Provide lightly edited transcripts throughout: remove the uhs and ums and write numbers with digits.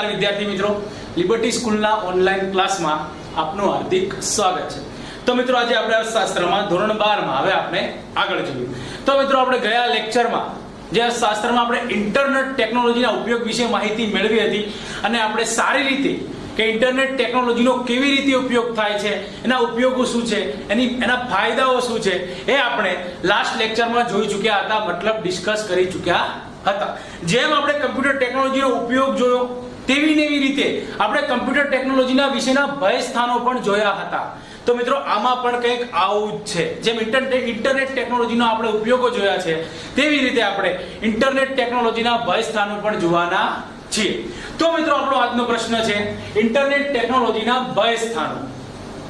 નમસ્કાર વિદ્યાર્થી મિત્રો, લિબર્ટી સ્કૂલના ઓનલાઈન ક્લાસમાં આપનું હાર્દિક સ્વાગત છે। તો મિત્રો આજે આપણે અર્થશાસ્ત્રમાં ધોરણ 12 માં હવે આપણે આગળ જોઈએ। તો મિત્રો આપણે ગયા લેક્ચરમાં જે અર્થશાસ્ત્રમાં આપણે ઇન્ટરનેટ ટેકનોલોજીના ઉપયોગ વિશે માહિતી મેળવી હતી અને આપણે સારી રીતે કે ઇન્ટરનેટ ટેકનોલોજીનો કેવી રીતે ઉપયોગ થાય છે, એના ઉપયોગો શું છે, એના ફાયદાઓ શું છે, એ આપણે લાસ્ટ લેક્ચરમાં જોઈ ચૂક્યા હતા, મતલબ ડિસ્કસ કરી ચૂક્યા હતા। જેમ આપણે કમ્પ્યુટર ટેકનોલોજીનો ઉપયોગ જોયો તેવી ને એવી રીતે આપણે કમ્પ્યુટર ટેકનોલોજીના વિશેના ભય સ્થાનો પણ જોયા હતા। તો મિત્રો આમાં પણ કંઈક આવું જ છે। જેમ ઇન્ટરનેટ ટેકનોલોજીનો આપણે ઉપયોગો જોયા છે તેવી રીતે આપણે ઇન્ટરનેટ ટેકનોલોજીના ભય સ્થાનો પણ જોવાના છીએ। તો મિત્રો આપણો આજનો પ્રશ્ન છે ઇન્ટરનેટ ટેકનોલોજીના ભય સ્થાનો,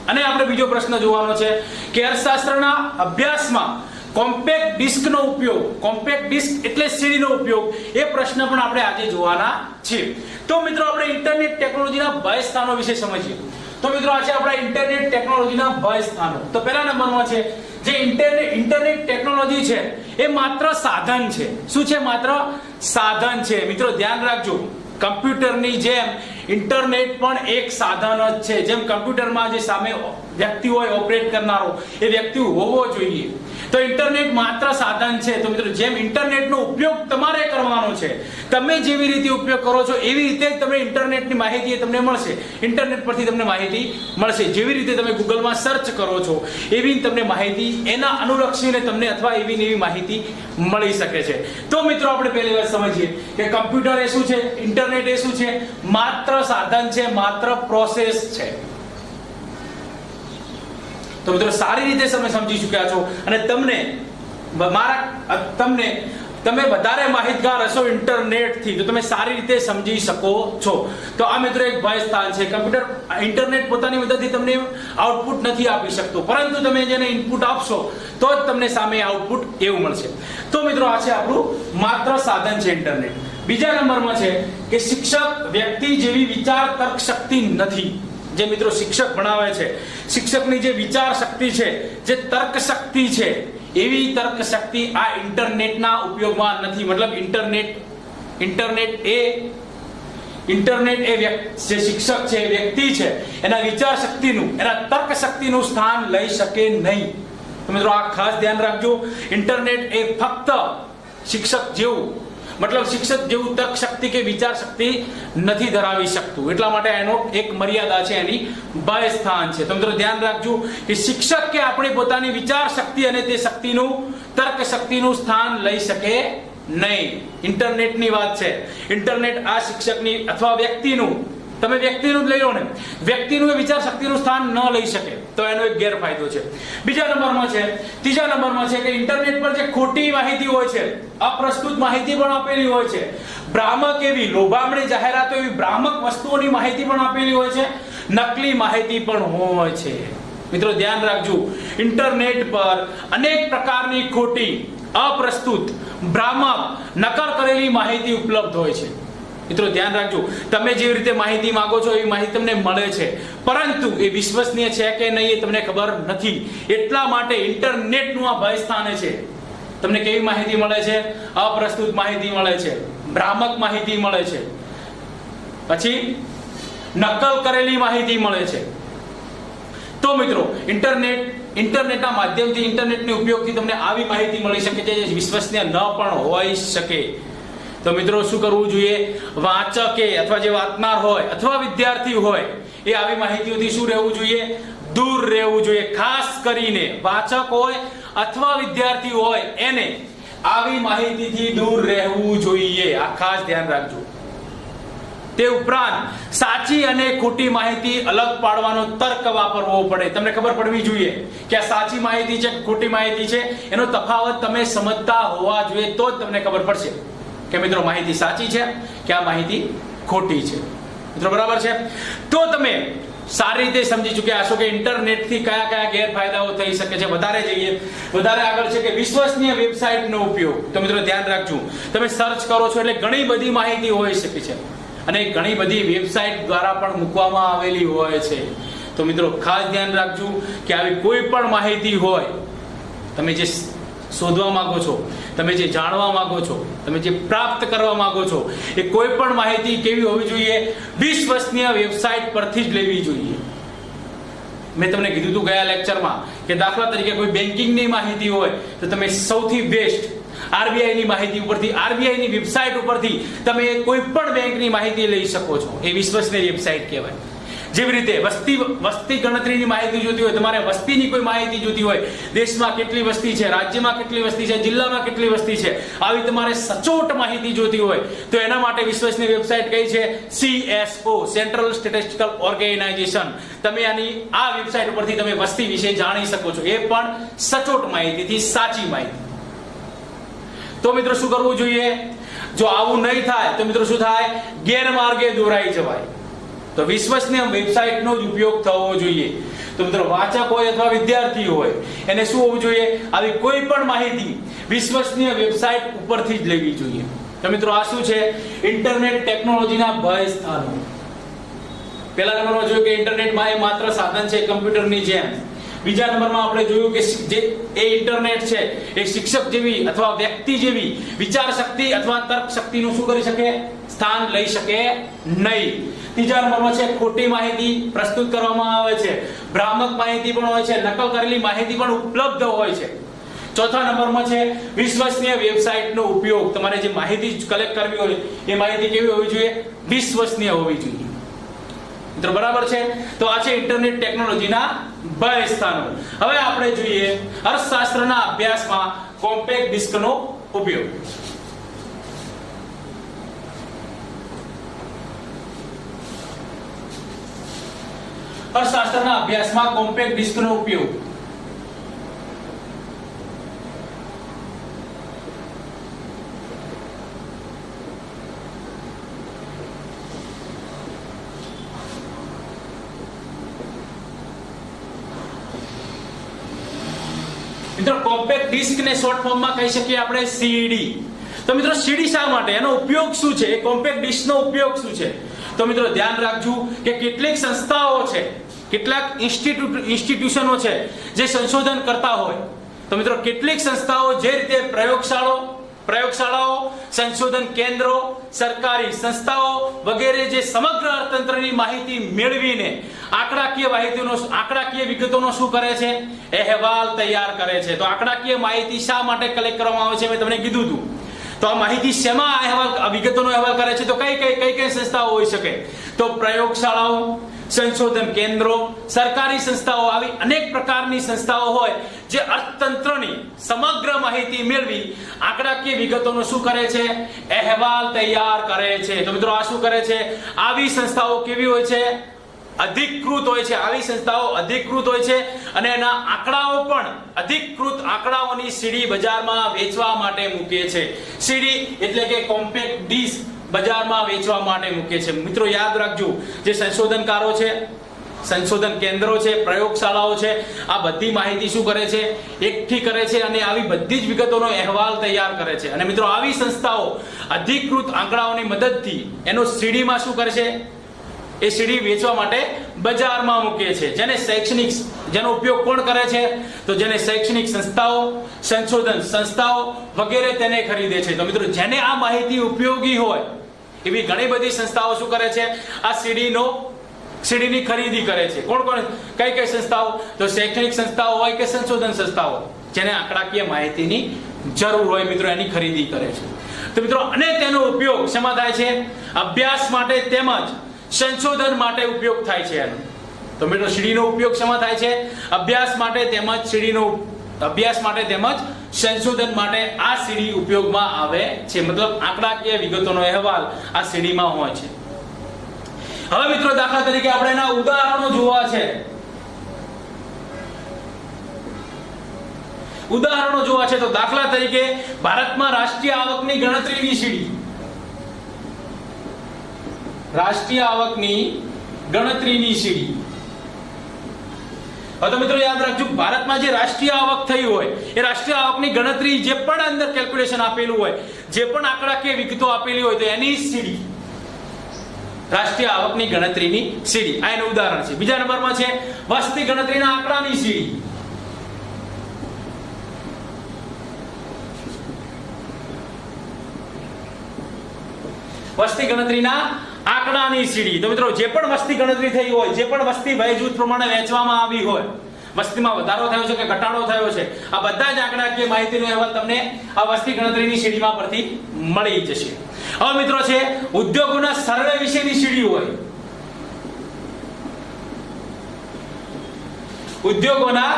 અને આપણે બીજો પ્રશ્ન જોવાનો છે કે અર્થશાસ્ત્રના અભ્યાસમાં કોમ્પેક્ટ ડિસ્કનો ઉપયોગ, કોમ્પેક્ટ ડિસ્ક એટલે સીડીનો ઉપયોગ, એ પ્રશ્ન પણ આપણે આજે જોવાના છીએ। તો મિત્રો આપણે ઇન્ટરનેટ ટેકનોલોજીના ભય સ્થાનો વિશે સમજીએ। તો મિત્રો આ છે આપણા ઇન્ટરનેટ ટેકનોલોજીના ભય સ્થાનો। તો પહેલા નંબરમાં છે જે ઇન્ટરનેટ ટેકનોલોજી છે એ માત્ર સાધન છે। શું છે? માત્ર સાધન છે। મિત્રો ધ્યાન રાખજો, કમ્પ્યુટરની જેમ ઇન્ટરનેટ પણ એક સાધન જ છે। જેમ કમ્પ્યુટરમાં જે સામે વ્યક્તિ હોય ઓપરેટ કરનારો, એ વ્યક્તિ હોવો જોઈએ, તો ઇન્ટરનેટ માત્ર સાધન છે। તો મિત્રો જેમ ઇન્ટરનેટનો ઉપયોગ તમારે કરવાનો છે, તમે જેવી રીતે ઉપયોગ કરો છો એવી રીતે જ તમને ઇન્ટરનેટની માહિતી તમને મળશે। ઇન્ટરનેટ પરથી તમને માહિતી મળશે, જેવી રીતે તમે ગૂગલમાં સર્ચ કરો છો એવી તમને માહિતી એના અનુલક્ષીને તમને અથવા એવી ને એવી માહિતી મળી શકે છે। તો મિત્રો આપણે પહેલી વાત સમજીએ કે કમ્પ્યુટર એ શું છે, ઇન્ટરનેટ એ શું છે? માત્ર સાધન છે, માત્ર પ્રોસેસ છે। તો મિત્રો સારી રીતે તમે સમજી ચૂક્યા છો અને તમે વધારે માહિતગાર હશો ઇન્ટરનેટ થી, તો તમે સારી રીતે સમજી શકો છો। તો આ મિત્રો એક ભય સ્થાન છે। ઇન્ટરનેટ પોતાની મદદથી તમને આઉટપુટ નથી આપી શકતો, પરંતુ તમે જેને ઇનપુટ આપશો તો જ તમને સામે આઉટપુટ એવું મળશે। તો મિત્રો આ છે આપણું માત્ર સાધન છે ઇન્ટરનેટ। બીજા નંબરમાં છે કે શિક્ષક વ્યક્તિ જેવી વિચાર તર્ક શક્તિ નથી। જે મિત્રો શિક્ષક ભણાવે છે, શિક્ષકની જે વિચાર શક્તિ છે, જે તર્ક શક્તિ છે, એવી તર્ક શક્તિ આ ઇન્ટરનેટના ઉપયોગમાં નથી। મતલબ ઇન્ટરનેટ એ જે શિક્ષક છે, વ્યક્તિ છે, એના વિચાર શક્તિનું, એના તર્ક શક્તિનું સ્થાન લઈ શકે નહીં। તો મિત્રો આ ખાસ ધ્યાન રાખજો, ઇન્ટરનેટ એ ફક્ત શિક્ષક જેવું, મતલબ શિક્ષક જેવું તર્ક શક્તિ કે વિચાર શક્તિ નથી ધરાવી શકતું, એટલા માટે એનો એક મર્યાદા છે, એની ભય સ્થાન છે। તો મિત્રો ધ્યાન રાખજો કે શિક્ષક કે આપણી પોતાની વિચાર શક્તિ અને તે શક્તિનું, તર્ક શક્તિનું સ્થાન લઈ શકે નહીં। ઇન્ટરનેટની વાત છે, ઇન્ટરનેટ આ શિક્ષકની અથવા વ્યક્તિનું, તમે વ્યક્તિનું જ લઈ લો ને, વ્યક્તિનું એ વિચાર શક્તિનું સ્થાન ન લઈ શકે, તો એનો એક ગેરફાયદો છે। ત્રીજા નંબરમાં છે કે ઇન્ટરનેટ પર જે ખોટી માહિતી હોય છે, અપ્રસ્તુત માહિતી પણ આપેલી હોય છે, ભ્રામક એવી લોભામણી જાહેરાતો, એવી ભ્રામક વસ્તુઓની માહિતી પણ આપેલી હોય છે, નકલી માહિતી પણ હોય છે। મિત્રો ધ્યાન રાખજો, ઇન્ટરનેટ પર અનેક પ્રકારની ખોટી, અપ્રસ્તુત, ભ્રામક, નકલ કરેલી માહિતી ઉપલબ્ધ હોય છે। મિત્રો ધ્યાન રાખજો, તમે જેવી રીતે માહિતી માંગો છો એવી માહિતી તમને મળે છે, પરંતુ એ વિશ્વસનીય છે કે નહીં એ તમને ખબર નથી। એટલા માટે ઇન્ટરનેટનું આ ભય સ્થાન છે। તમને કેવી માહિતી મળે છે? અપ્રસ્તુત માહિતી મળે છે, ભ્રામક માહિતી મળે છે, પછી નકલ કરેલી માહિતી મળે છે। તો મિત્રો ઇન્ટરનેટના માધ્યમથી, ઇન્ટરનેટના ઉપયોગથી તમને આવી માહિતી મળી શકે છે જે વિશ્વસનીય ન પણ હોઈ શકે। તો મિત્રો શું કરવું જોઈએ? વાચકે અથવા જે વાંચનાર હોય અથવા વિદ્યાર્થી હોય એ આવી માહિતીઓથી શું રહેવું જોઈએ? દૂર રહેવું જોઈએ। ખાસ કરીને વાચક હોય અથવા વિદ્યાર્થી હોય એને આવી માહિતીથી દૂર રહેવું જોઈએ, આ ખાસ ધ્યાન રાખજો। તે ઉપરાંત સાચી અને ખોટી માહિતી અલગ પાડવાનો તર્ક વાપરવો પડે। તમને ખબર પડવી જોઈએ કે આ સાચી માહિતી છે, ખોટી માહિતી છે, એનો તફાવત તમે સમજતા હોવા જોઈએ, તો જ તમને ખબર પડશે કે મિત્રો માહિતી સાચી છે કે આ માહિતી ખોટી છે। મિત્રો બરાબર છે? તો તમે સારી રીતે સમજી ચૂક્યા હશો કે ઇન્ટરનેટથી કયા કયા ગેરફાયદાઓ થઈ શકે છે। વધારે આગળ છે કે વિશ્વસનીય વેબસાઇટનો ઉપયોગ। તો મિત્રો ધ્યાન રાખજો, તમે સર્ચ કરો છો એટલે ઘણી બધી માહિતી હોઈ શકે છે અને ઘણી બધી વેબસાઇટ દ્વારા પણ મૂકવામાં આવેલી હોય છે। તો મિત્રો ખાસ ધ્યાન રાખજો કે આવી કોઈ પણ માહિતી હોય, તમે જે શોધવા માંગો છો, તમે જે જાણવા માંગો છો, તમે જે પ્રાપ્ત કરવા માંગો છો, એ કોઈ પણ માહિતી કેવી હોવી જોઈએ? વિશ્વસનીય વેબસાઇટ પરથી જ લેવી જોઈએ. મેં તમને કીધું હતું ગયા લેક્ચરમાં કે દાખલા તરીકે કોઈ બેન્કિંગની માહિતી હોય તો તમે સૌથી બેસ્ટ આરબીઆઈ ની માહિતી ઉપરથી, આરબીઆઈ ની વેબસાઇટ ઉપરથી તમે કોઈ પણ બેંકની માહિતી લઈ શકો છો. એ વિશ્વસનીય વેબસાઇટ કહેવાય. જેવી રીતે વસ્તી ગણતરીની માહિતી જોતી હોય, તમારે વસ્તીની કોઈ માહિતી જોતી હોય, દેશમાં કેટલી વસ્તી છે, રાજ્યમાં કેટલી વસ્તી છે, જિલ્લામાં કેટલી વસ્તી છે, આવી તમારે સચોટ માહિતી જોતી હોય તો એના માટે વિશ્વસનીય વેબસાઇટ કઈ છે? CSO, central statistical organisation. તમે આની આ વેબસાઇટ ઉપરથી તમે વસ્તી વિશે જાણી શકો છો, એ પણ સચોટ માહિતીથી, સાચી માહિતી. તો મિત્રો શું કરવું જોઈએ? જો આવું નહીં થાય તો મિત્રો શું થાય? ગેરમાર્ગે દોરાઈ જવાય. તો વિશ્વસનીય વેબસાઇટનો જ ઉપયોગ થવો જોઈએ. તો મિત્રો વાચક હોય અથવા વિદ્યાર્થી હોય એને શું હોવું જોઈએ? આવી કોઈ પણ માહિતી વિશ્વસનીય વેબસાઇટ ઉપરથી જ લેવી જોઈએ. તો મિત્રો આ શું છે? ઇન્ટરનેટ ટેકનોલોજીના ભય સ્થાનો. પહેલા નંબરમાં જોયું કે ઇન્ટરનેટમાં એ માત્ર સાધન છે કમ્પ્યુટરની જેમ. બીજા નંબરમાં આપણે જોયું કે જે એ ઇન્ટરનેટ છે એ શિક્ષક જેવી અથવા વ્યક્તિ જેવી વિચાર શક્તિ અથવા તર્ક શક્તિનું શું કરી શકે? સ્થાન લઈ શકે નહીં. ત્રીજા નંબરમાં છે ખોટી માહિતી પ્રસ્તુત કરવામાં આવે છે, ભ્રામક માહિતી પણ હોય છે, નકલ કરેલી માહિતી પણ ઉપલબ્ધ હોય છે. ચોથા નંબરમાં છે વિશ્વસનીય વેબસાઇટનો ઉપયોગ. તમારે જે માહિતી કલેક્ટ કરવી હોય એ માહિતી કેવી હોવી જોઈએ? વિશ્વસનીય હોવી જોઈએ. મિત્રો બરાબર છે? તો આ છે ઇન્ટરનેટ ટેકનોલોજીના ભય સ્થાનો. હવે આપણે જોઈએ અર્થશાસ્ત્રના અભ્યાસમાં કોમ્પેક્ટ ડિસ્કનો ઉપયોગ. અર્થશાસ્ત્રના અભ્યાસમાં કોમ્પેક્ટ ડિસ્કનો ઉપયોગ. મિત્રો કોમ્પેક્ટ ડિસ્કને શોર્ટ ફોર્મમાં કહી શકીએ આપણે સીડી. તો મિત્રો સીડી શા માટે? એનો ઉપયોગ શું છે? એ કોમ્પેક્ટ ડિસ્કનો ઉપયોગ શું છે? તો મિત્રો ધ્યાન રાખજો કે કેટલીક સંસ્થાઓ છે, કેટલાક ઇન્સ્ટિટ્યુશનો છે જે સંશોધન કરતા હોય. તો મિત્રો કેટલીક સંસ્થાઓ જે રીતે પ્રયોગશાળાઓ, સંશોધન કેન્દ્રો, સરકારી સંસ્થાઓ વગેરે જે સમગ્ર અર્થતંત્રની માહિતી મેળવીને આંકડાકીય વિગતોનો શું કરે છે? અહેવાલ તૈયાર કરે છે. તો આંકડાકીય માહિતી શા માટે કલેક્ટ કરવામાં આવે છે? મેં તમને કીધું હતું. તો આ માહિતી શેમાં વિગતોનો અહેવાલ કરે છે? તો કઈ સંસ્થાઓ હોઈ શકે? તો પ્રયોગશાળાઓ, સંશોધન કેન્દ્રો, સરકારી સંસ્થાઓ, આવી અનેક પ્રકારની સંસ્થાઓ હોય જે અર્થતંત્રની સમગ્ર માહિતી મેળવી આંકડાકીય વિગતોનો શું કરે છે? અહેવાલ તૈયાર કરે છે. તો મિત્રો આ શું કરે છે? આવી સંસ્થાઓ કેવી હોય છે? અધિકૃત હોય છે. આવી સંસ્થાઓ અધિકૃત હોય છે અને એના આંકડાઓ પણ અધિકૃત આંકડાઓની સીડી બજારમાં વેચવા માટે મૂકે છે. સીડી એટલે કે કોમ્પેક્ટ ડિસ્ક બજારમાં વેચવા માટે મૂકે છે. મિત્રો યાદ રાખજો, જે સંશોધનકારો છે, સંશોધન કેન્દ્રો છે, પ્રયોગશાળાઓ છે, આ બધી માહિતી શું કરે છે? એકઠી કરે છે અને આવી બધી જ વિગતોનો અહેવાલ તૈયાર કરે છે. અને મિત્રો આવી સંસ્થાઓ અધિકૃત આંકડાઓની મદદથી એનો સીડીમાં શું કરે છે? એ સીડી વેચવા માટે બજારમાં મૂકે છે. જેનો ઉપયોગ કોણ કરે છે? તો જેને શૈક્ષણિક સંસ્થાઓ, સંશોધન સંસ્થાઓ વગેરે તેને ખરીદે છે. તો મિત્રો જેને આ માહિતી ઉપયોગી હોય એવી ઘણી બધી સંસ્થાઓ શું કરે છે? આ સીડીની ખરીદી કરે છે. કઈ સંસ્થાઓ? તો શૈક્ષણિક સંસ્થાઓ હોય કે સંશોધન સંસ્થાઓ જેને આંકડાકીય માહિતીની જરૂર હોય મિત્રો એની ખરીદી કરે છે. તો મિત્રો અને તેનો ઉપયોગ શેમાં થાય છે? અભ્યાસ માટે તેમજ સંશોધન માટે ઉપયોગ થાય છે એનો. તો મિત્રો સીડીનો ઉપયોગ શેમાં થાય છે? અભ્યાસ માટે તેમજ સંશોધન માટે આ સીડી ઉપયોગમાં આવે છે. મતલબ આંકડાકીય વિગતોનો અહેવાલ આ સીડીમાં હોય છે. હવે મિત્રો દાખલા તરીકે આપણે એના ઉદાહરણો જોવા છે. તો દાખલા તરીકે ભારતમાં રાષ્ટ્રીય આવકની ગણતરીની સીડી. રાષ્ટ્રીય આવકની ગણતરીની સીડી. હવે તો મિત્રો યાદ રાખજો, ભારતમાં જે રાષ્ટ્રીય આવક થઈ હોય એ રાષ્ટ્રીય આવકની ગણતરી જે પણ અંદર કેલ્ક્યુલેશન આપેલું હોય, જે પણ આંકડાકીય વિગતો આપેલી હોય તો એની સીડી રાષ્ટ્રીય આવકની ગણતરીની સીડી. આ એનું ઉદાહરણ છે. બીજા નંબરમાં છે વસ્તી ગણતરીના આંકડાની સીડી. વસ્તી ગણતરીના આંકડાની સીડી. તો મિત્રો જે પણ વસ્તી ગણતરી થઈ હોય, જે પણ વસ્તી વય જૂથ પ્રમાણે વહેંચવામાં આવી હોય, વસ્તીમાં વધારો થયો છે કે ઘટાડો થયો છે, આ બધા જ આંકડાકીય માહિતીનો અહેવાલ તમને આ વસ્તી ગણતરીની સીડીમાં પરથી મળી જશે. હવે મિત્રો છે ઉદ્યોગોના સર્વે વિશેની સીડી હોય. ઉદ્યોગોના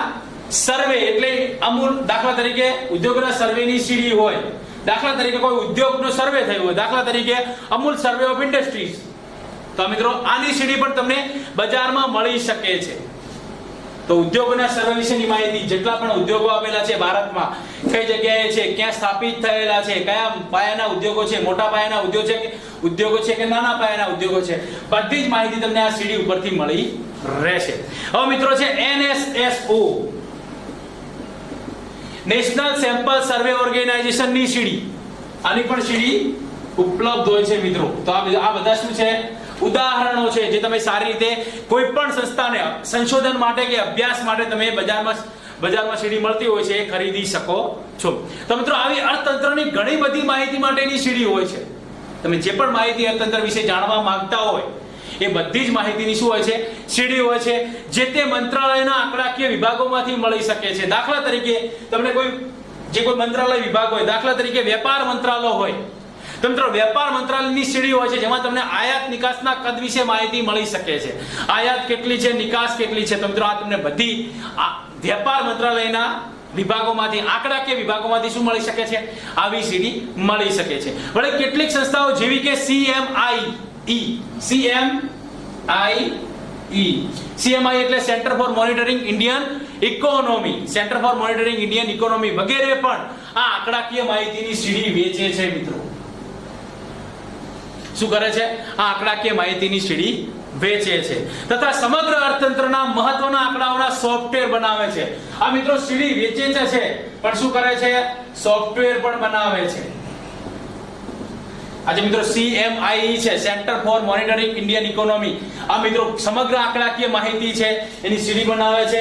સર્વે એટલે અમૂલ, દાખલા તરીકે ઉદ્યોગોના સર્વેની સીડી હોય. દાખલા તરીકે કોઈ ઉદ્યોગનો સર્વે થયો હોય, દાખલા તરીકે અમૂલ સર્વે ઓફ ઇન્ડસ્ટ્રીઝ, તો મિત્રો આની સીડી પણ તમને બજારમાં મળી શકે છે. તો ઉદ્યોગોના સર્વે વિશેની માહિતી, જેટલા પણ ઉદ્યોગો આપેલા છે ભારતમાં, કઈ જગ્યાએ છે, ક્યાં સ્થાપિત થયેલા છે, કયા પાયાના ઉદ્યોગો છે, મોટા પાયાના ઉદ્યોગો છે કે નાના પાયાના ઉદ્યોગો છે, બધી જ માહિતી તમને આ સીડી ઉપરથી મળી રહેશે. હવે મિત્રો છે NSSO, નેશનલ સેમ્પલ સર્વે ઓર્ગેનાઇઝેશન ની સીડી. આની પણ સીડી ઉપલબ્ધ હોય છે મિત્રો. તો આ બધા શું છે? ઉદાહરણો છે જે તમે સારી રીતે કોઈ પણ સંસ્થાને સંશોધન માટે કે અભ્યાસ માટે તમે બજારમાં સીડી મળતી હોય છે એ ખરીદી શકો છો. તો મિત્રો આવી અર્થતંત્રની ઘણી બધી માહિતી માટેની સીડી હોય છે. તમે જે પણ માહિતી અર્થતંત્ર વિશે જાણવા માંગતા હોય એ બધી જ માહિતીની શું હોય છે? સીડી હોય છે, જે તે મંત્રાલયના આંકડાકીય વિભાગોમાંથી મળી શકે છે. દાખલા તરીકે તમને કોઈ મંત્રાલય વિભાગ હોય, દાખલા તરીકે વેપાર મંત્રાલય હોય, તો મિત્રો વેપાર મંત્રાલયની સીડી હોય છે જેમાં તમને આયાત નિકાસના કદ વિશે માહિતી મળી શકે છે. આયાત કેટલી છે, નિકાસ કેટલી છે. તો મિત્રો આ તમને બધી વેપાર મંત્રાલયના વિભાગોમાંથી, આંકડાકીય વિભાગોમાંથી શું મળી શકે છે? આવી સીડી મળી શકે છે. વળી કેટલીક સંસ્થાઓ જેવી કે CMI એટલે centre for monitoring Indian economy, centre for monitoring Indian economy વગેરે પણ આ આંકડાકીય માહિતીની સીડી વેચે છે મિત્રો. શું કરે છે? આ આંકડાકીય માહિતીની સીડી વેચે છે તથા સમગ્ર અર્થતંત્રના મહત્વના આંકડાઓના સોફ્ટવેર બનાવે છે. આ મિત્રો સીડી વેચે છે પણ શું કરે છે? સોફ્ટવેર પણ બનાવે છે. આજે મિત્રો CMI છે, centre for monitoring Indian economy. આ મિત્રો સમગ્ર આંકડાકીય માહિતી છે એની સીડી બનાવે છે,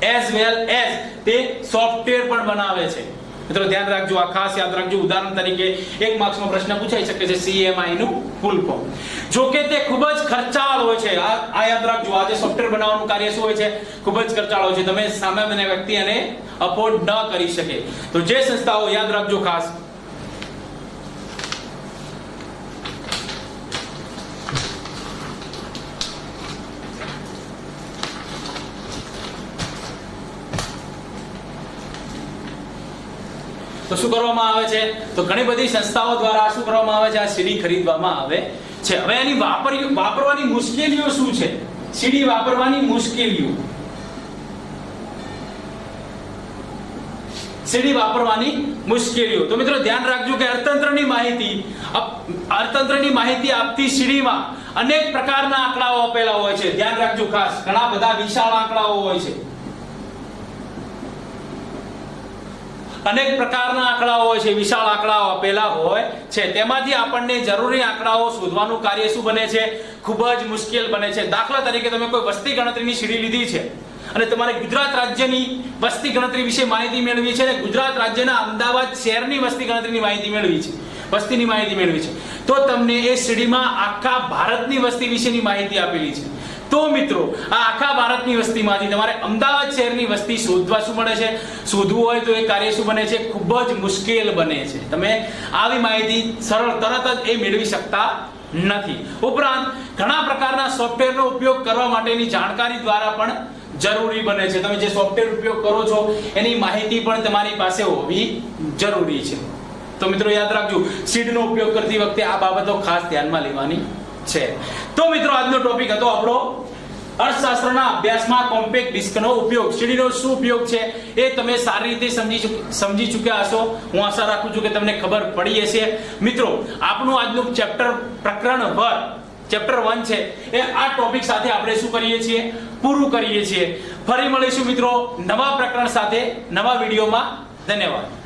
એઝ વેલ એઝ તે સોફ્ટવેર પણ બનાવે છે. મિત્રો ધ્યાન રાખજો, આ ખાસ યાદ રાખજો. ઉદાહરણ તરીકે 1 માર્ક્સમાં પ્રશ્ન પૂછાઈ શકે છે CMI નું ફૂલ ફોર્મ. જો કે તે ખૂબ જ ખર્ચાળ હોય છે. આ યાદ રાખજો, આ જે સોફ્ટવેર બનાવવાનું કાર્ય શું હોય છે? ખૂબ જ ખર્ચાળ હોય છે. તમે સામાન્ય વ્યક્તિ એને અફોર્ડ ન કરી શકે. તો જે સંસ્થાઓ, યાદ રાખજો ખાસ, તો શું કરવામાં આવે છે? તો ઘણી બધી સંસ્થાઓ દ્વારા શું કરવામાં આવે છે? આ સીડી ખરીદવામાં આવે છે. હવે એની વાપરવાની મુશ્કેલીઓ શું છે? સીડી વાપરવાની મુશ્કેલીઓ. સીડી વાપરવાની મુશ્કેલીઓ. તો મિત્રો ધ્યાન રાખજો કે અર્થતંત્રની માહિતી આપતી સીડીમાં અનેક પ્રકારના આંકડાઓ આપેલા હોય છે. ધ્યાન રાખજો ખાસ, ઘણા બધા વિશાળ આંકડાઓ હોય છે. અનેક પ્રકારના આંકડાઓ હોય છે, વિશાળ આંકડાઓ આપેલા હોય છે. તેમાંથી આપણને જરૂરી આંકડાઓ શોધવાનું કાર્ય શું બને છે? ખૂબ જ મુશ્કેલ બને છે. દાખલા તરીકે તમે કોઈ વસ્તી ગણતરીની સીડી લીધી છે અને તમારે ગુજરાત રાજ્યની વસ્તી ગણતરી વિશે માહિતી મેળવી છે અને ગુજરાત રાજ્યના અમદાવાદ શહેરની વસ્તી ગણતરીની માહિતી મેળવી છે, વસ્તીની માહિતી મેળવી છે, તો તમને એ સીડીમાં આખા ભારતની વસ્તી વિશેની માહિતી આપેલી છે. તો મિત્રો આ આખા ભારતની વસ્તીમાંથી તમારે અમદાવાદ શહેરની વસ્તી શોધવા શું મળે છે? શોધવું હોય તો એ કાર્ય શું બને છે? ખૂબ જ મુશ્કેલ બને છે. તમે આવી માહિતી તરત જ એ મેળવી શકતા નથી. ઉપરાંત ઘણા પ્રકારના સોફ્ટવેરનો ઉપયોગ કરવા માટેની જાણકારી દ્વારા પણ જરૂરી બને છે. તમે જે સોફ્ટવેર ઉપયોગ કરો છો એની માહિતી પણ તમારી પાસે હોવી જરૂરી છે. તો મિત્રો યાદ રાખજો, સીડનો ઉપયોગ કરતી વખતે આ બાબતો ખાસ ધ્યાનમાં લેવાની છે. તો મિત્રો આજનો ટોપિક હતો આપણો અર્થશાસ્ત્રના અભ્યાસમાં કોમ્પેક્ટ ડિસ્કનો ઉપયોગ. સીડીનો શું ઉપયોગ છે એ તમે સારી રીતે સમજી ચૂક્યા હશો. હું આશા રાખું છું કે તમને ખબર પડી હશે. મિત્રો આપણું આજનું પ્રકરણ 1 છે એ આ ટોપિક સાથે આપણે શું કરીએ છીએ? પૂરું કરીએ છીએ. ફરી મળીશું મિત્રો નવા પ્રકરણ સાથે, નવા વિડીયોમાં. ધન્યવાદ.